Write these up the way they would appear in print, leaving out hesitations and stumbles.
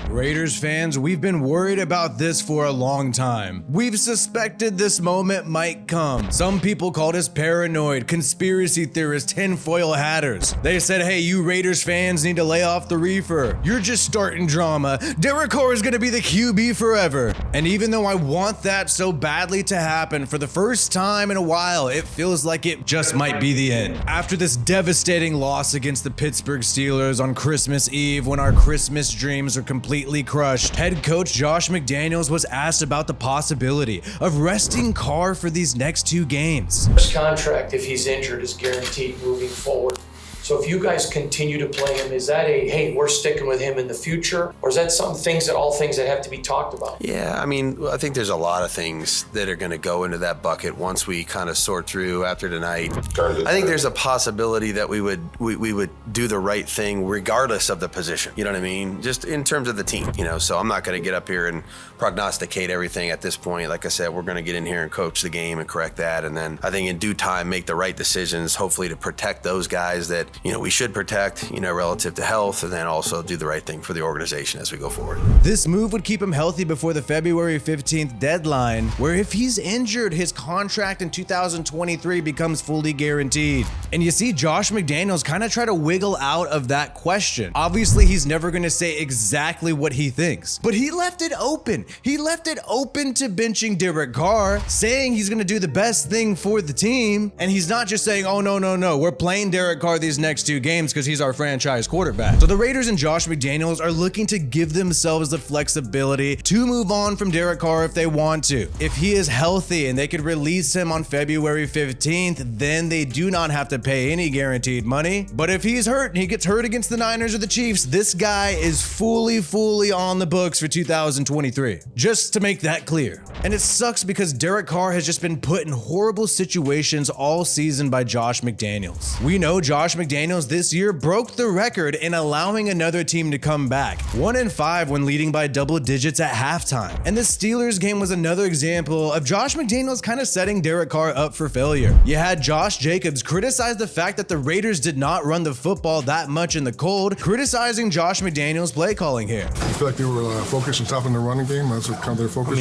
Raiders fans, we've been worried about this for a long time. We've suspected this moment might come. Some people called us paranoid, conspiracy theorists, tinfoil hatters. They said, hey, you Raiders fans need to lay off the reefer. You're just starting drama. Derek Carr is gonna be the QB forever. And even though I want that so badly to happen, for the first time in a while, it feels like it just might be the end. After this devastating loss against the Pittsburgh Steelers on Christmas Eve, when our Christmas dreams are completely crushed, head coach Josh McDaniels was asked about the possibility of resting Carr for these next 2 games. His contract, if he's injured, is guaranteed moving forward. So if you guys continue to play him, is that a, hey, we're sticking with him in the future? Or is that all things that have to be talked about? Yeah, I mean, I think there's a lot of things that are going to go into that bucket once we kind of sort through after tonight. I think there's a possibility that we would do the right thing regardless of the position. You know what I mean? Just in terms of the team, so I'm not going to get up here and prognosticate everything at this point. Like I said, we're going to get in here and coach the game and correct that. And then I think in due time, make the right decisions, hopefully to protect those guys that we should protect, relative to health, and then also do the right thing for the organization as we go forward. This move would keep him healthy before the February 15th deadline, where if he's injured, his contract in 2023 becomes fully guaranteed. And you see Josh McDaniels kind of try to wiggle out of that question. Obviously, he's never going to say exactly what he thinks, but he left it open. He left it open to benching Derek Carr, saying he's going to do the best thing for the team. And he's not just saying, oh, no, we're playing Derek Carr these next 2 games because he's our franchise quarterback. So the Raiders and Josh McDaniels are looking to give themselves the flexibility to move on from Derek Carr if they want to. If he is healthy and they could release him on February 15th, then they do not have to pay any guaranteed money. But if he's hurt and he gets hurt against the Niners or the Chiefs, this guy is fully on the books for 2023. Just to make that clear. And it sucks because Derek Carr has just been put in horrible situations all season by Josh McDaniels. We know Josh McDaniels this year broke the record in allowing another team to come back. 1-5 when leading by double digits at halftime. And the Steelers game was another example of Josh McDaniels kind of setting Derek Carr up for failure. You had Josh Jacobs criticize the fact that the Raiders did not run the football that much in the cold, criticizing Josh McDaniels' play calling here. You feel like they were focused on stopping the running game? That's what kind of their focus?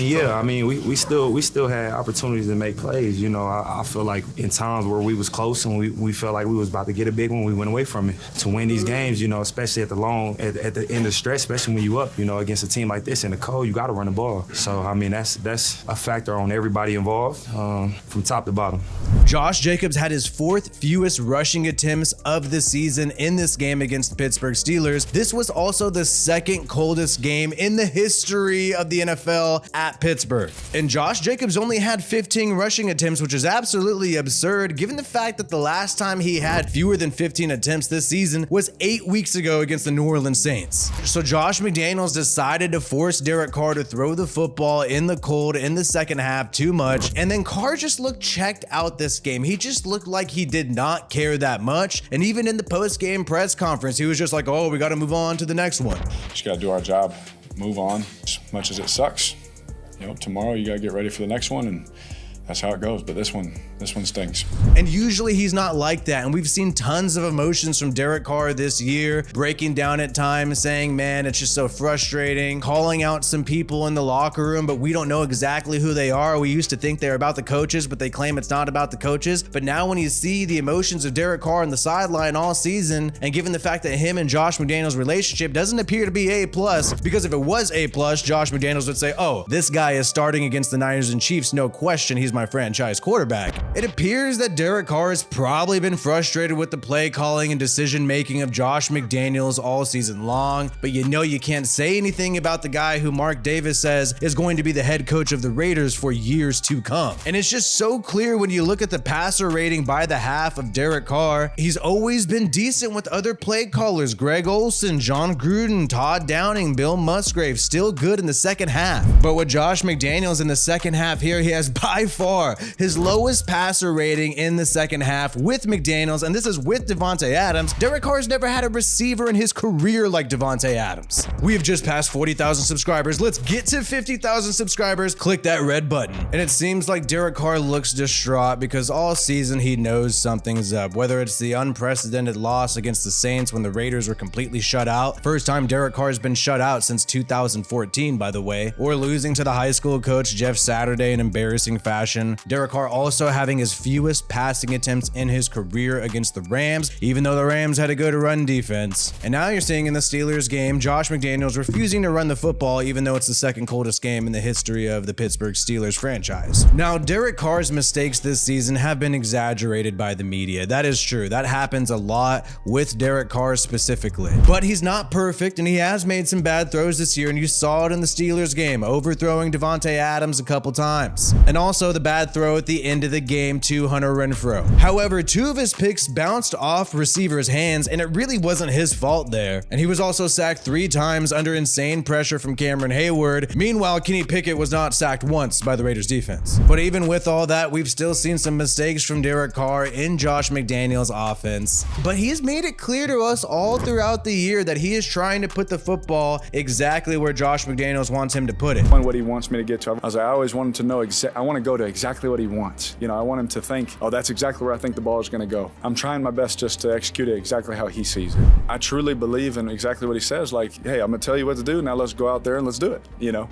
We still had opportunities to make plays. I feel like in times where we was close and we felt like we was about to get a big one, we went away from it. To win these games, especially at the end of stretch, especially when you up, against a team like this in the cold, you got to run the ball. So that's a factor on everybody involved, from top to bottom. Josh Jacobs had his 4th fewest rushing attempts of the season in this game against the Pittsburgh Steelers. This was also the 2nd coldest game in the history of the NFL at Pittsburgh. And Josh Jacobs only had 15 rushing attempts, which is absolutely absurd given the fact that the last time he had fewer than 15 attempts this season was 8 weeks ago against the New Orleans Saints. So Josh McDaniels decided to force Derek Carr to throw the football in the cold in the second half too much, and then Carr just looked checked out this game. He just looked like he did not care that much, and even in the post-game press conference, he was just like, oh, we got to move on to the next one. Just got to do our job, move on, as much as it sucks. Tomorrow you got to get ready for the next one, and that's how it goes, but this one stinks. And usually he's not like that, and we've seen tons of emotions from Derek Carr this year, breaking down at times, saying, man, it's just so frustrating, calling out some people in the locker room, but we don't know exactly who they are. We used to think they're about the coaches, but they claim it's not about the coaches. But now when you see the emotions of Derek Carr on the sideline all season, and given the fact that him and Josh McDaniels' relationship doesn't appear to be A+, because if it was A+, Josh McDaniels would say, oh, this guy is starting against the Niners and Chiefs, no question, he's my franchise quarterback. It appears that Derek Carr has probably been frustrated with the play calling and decision making of Josh McDaniels all season long, but you can't say anything about the guy who Mark Davis says is going to be the head coach of the Raiders for years to come. And it's just so clear when you look at the passer rating by the half of Derek Carr. He's always been decent with other play callers, Greg Olsen, John Gruden, Todd Downing, Bill Musgrave, still good in the second half. But with Josh McDaniels in the second half here, he has by far far his lowest passer rating in the second half with McDaniels, and this is with Davante Adams. Derek Carr's never had a receiver in his career like Davante Adams. We have just passed 40,000 subscribers. Let's get to 50,000 subscribers. Click that red button. And it seems like Derek Carr looks distraught because all season he knows something's up, whether it's the unprecedented loss against the Saints when the Raiders were completely shut out. First time Derek Carr's been shut out since 2014, by the way, or losing to the high school coach Jeff Saturday in embarrassing fashion. Derek Carr also having his fewest passing attempts in his career against the Rams, even though the Rams had a good run defense. And now you're seeing in the Steelers game, Josh McDaniels refusing to run the football, even though it's the second coldest game in the history of the Pittsburgh Steelers franchise. Now, Derek Carr's mistakes this season have been exaggerated by the media. That is true. That happens a lot with Derek Carr specifically. But he's not perfect, and he has made some bad throws this year, and you saw it in the Steelers game, overthrowing Davante Adams a couple times. And also the bad throw at the end of the game to Hunter Renfrow. However, 2 of his picks bounced off receivers' hands, and it really wasn't his fault there. And he was also sacked 3 times under insane pressure from Cameron Hayward. Meanwhile, Kenny Pickett was not sacked once by the Raiders defense. But even with all that, we've still seen some mistakes from Derek Carr in Josh McDaniels' offense. But he's made it clear to us all throughout the year that he is trying to put the football exactly where Josh McDaniels wants him to put it. What he wants me to get to. I was like, I always want him to know I want to go to exactly what he wants. You know, I want him to think, oh, that's exactly where I think the ball is going to go. I'm trying my best just to execute it exactly how he sees it. I truly believe in exactly what he says. Like, hey, I'm going to tell you what to do. Now let's go out there and let's do it, you know.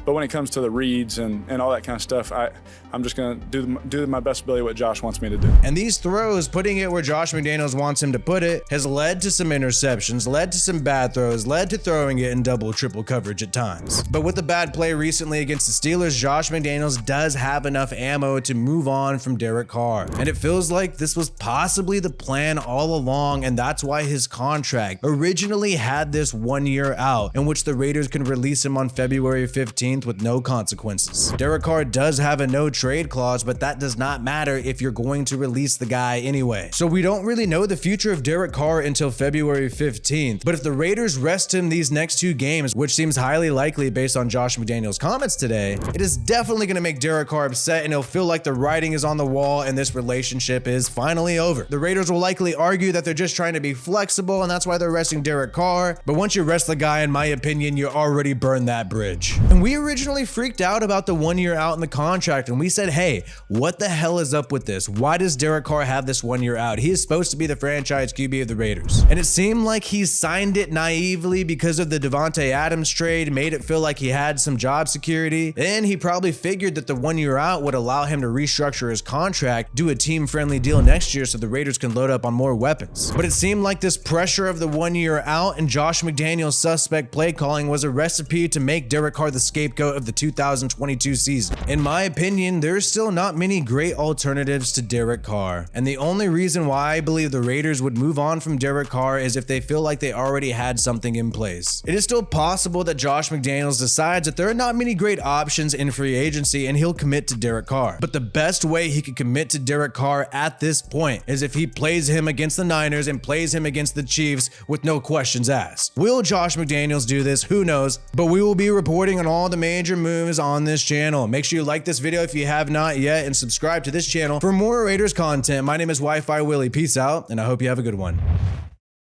But when it comes to the reads and all that kind of stuff, I'm just going to do my best ability what Josh wants me to do. And these throws, putting it where Josh McDaniels wants him to put it, has led to some interceptions, led to some bad throws, led to throwing it in double, triple coverage at times. But with the bad play recently against the Steelers, Josh McDaniels does have enough ammo to move on from Derek Carr. And it feels like this was possibly the plan all along, and that's why his contract originally had this 1 year out, in which the Raiders can release him on February 15th with no consequences. Derek Carr does have a no trade clause, but that does not matter if you're going to release the guy anyway. So we don't really know the future of Derek Carr until February 15th. But if the Raiders rest him these next 2 games, which seems highly likely based on Josh McDaniels' comments today, it is definitely going to make Derek Carr upset, and he'll feel like the writing is on the wall and this relationship is finally over. The Raiders will likely argue that they're just trying to be flexible and that's why they're resting Derek Carr. But once you rest the guy, in my opinion, you already burned that bridge. And we originally freaked out about the 1 year out in the contract, and we said, hey, what the hell is up with this? Why does Derek Carr have this 1 year out? He is supposed to be the franchise QB of the Raiders. And it seemed like he signed it naively because of the Davante Adams trade, made it feel like he had some job security. Then he probably figured that the 1 year out would allow him to restructure his contract, do a team-friendly deal next year so the Raiders can load up on more weapons. But it seemed like this pressure of the 1 year out and Josh McDaniels' suspect play calling was a recipe to make Derek Carr the scapegoat of the 2022 season. In my opinion, there's still not many great alternatives to Derek Carr. And the only reason why I believe the Raiders would move on from Derek Carr is if they feel like they already had something in place. It is still possible that Josh McDaniels decides that there are not many great options in free agency and he'll commit to Derek Carr. But the best way he could commit to Derek Carr at this point is if he plays him against the Niners and plays him against the Chiefs with no questions asked. Will Josh McDaniels do this? Who knows? But we will be reporting on all the major moves on this channel. Make sure you like this video if you have not yet and subscribe to this channel for more Raiders content. My name is WiFiWillie. Peace out, and I hope you have a good one.